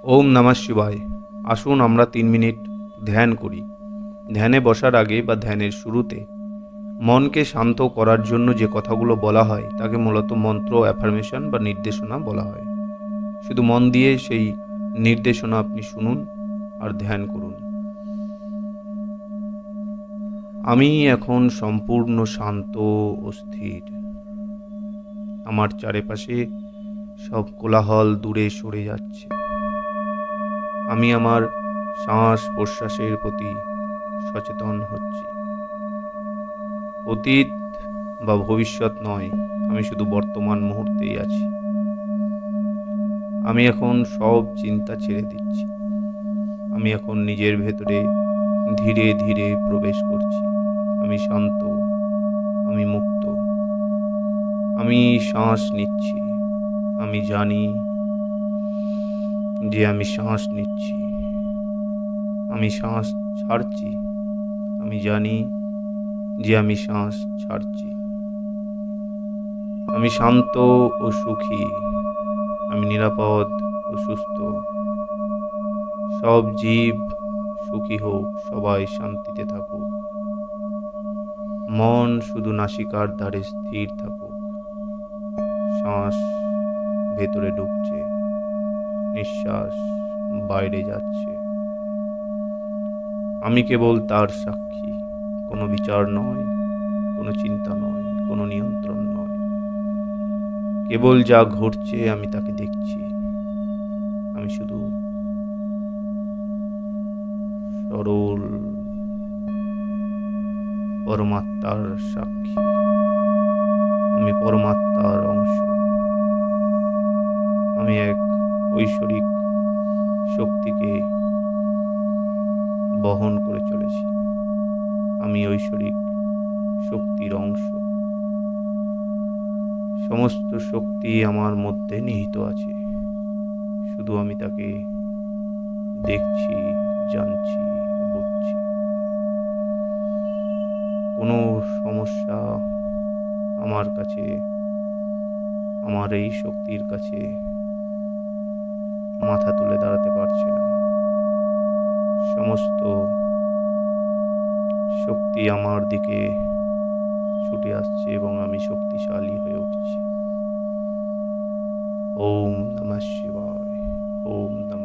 ওম নমঃ শিবায়। আসুন আমরা ৩ মিনিট ধ্যান করি। ধ্যানে বসার আগে বা ধ্যানের শুরুতে মনকে শান্ত করার জন্য যে কথাগুলো বলা হয় তাকে মূলত মন্ত্র, অ্যাফার্মেশন বা নির্দেশনা বলা হয়। শুধু মন দিয়ে সেই নির্দেশনা আপনি শুনুন আর ধ্যান করুন। আমি এখন সম্পূর্ণ শান্ত ও স্থির। আমার চারিপাশে সব কোলাহল দূরে সরে যাচ্ছে। আমি আমার শ্বাস প্রশ্বাসের প্রতি সচেতন হচ্ছি। অতীত বা ভবিষ্যৎ নয়, আমি শুধু বর্তমান মুহূর্তেই আছি। আমি এখন সব চিন্তা ছেড়ে দিচ্ছি। আমি এখন নিজের ভেতরে ধীরে ধীরে প্রবেশ করছি। আমি শান্ত, আমি মুক্ত, আমি শ্বাস নিচ্ছি। আমি জানি যে আমি শ্বাস নিচ্ছি। আমি শ্বাস ছাড়ছি। আমি জানি যে আমি শ্বাস ছাড়ছি। আমি শান্ত ও সুখী। আমি নিরাপদ ও সুস্থ। সব জীব সুখী হোক, সবাই শান্তিতে থাকুক। মন শুধু নাসিকার দ্বারে স্থির থাকুক। শ্বাস ভেতরে ঢুকছে, নিঃশ্বাস বাইরে যাচ্ছে। আমি কেবল তার সাক্ষী। কোনো বিচার নয়, কোনো চিন্তা নয়, কোনো নিয়ন্ত্রণ নয়। কেবল যা ঘটছে আমি তাকে দেখছি। আমি শুধু সরল পরমাত্মার সাক্ষী। আমি পরমাত্মার অংশ। আমি এক ঐশ্বরিক শক্তিকে বহন করে চলেছি। আমি ঐশ্বরিক শক্তির অংশ। সমস্ত শক্তি আমার মধ্যে নিহিত আছে। শুধু আমি তাকে দেখছি, জানছি, বুঝছি। কোনো সমস্যা আমার কাছে, আমার এই শক্তির কাছে মাথা তুলে দাঁড়াতে পারছে না। সমস্ত শক্তি আমার দিকে ছুটে আসছে এবং আমি শক্তিশালী হয়ে উঠছি। ওম নমঃ শিবায়। ওম নমঃ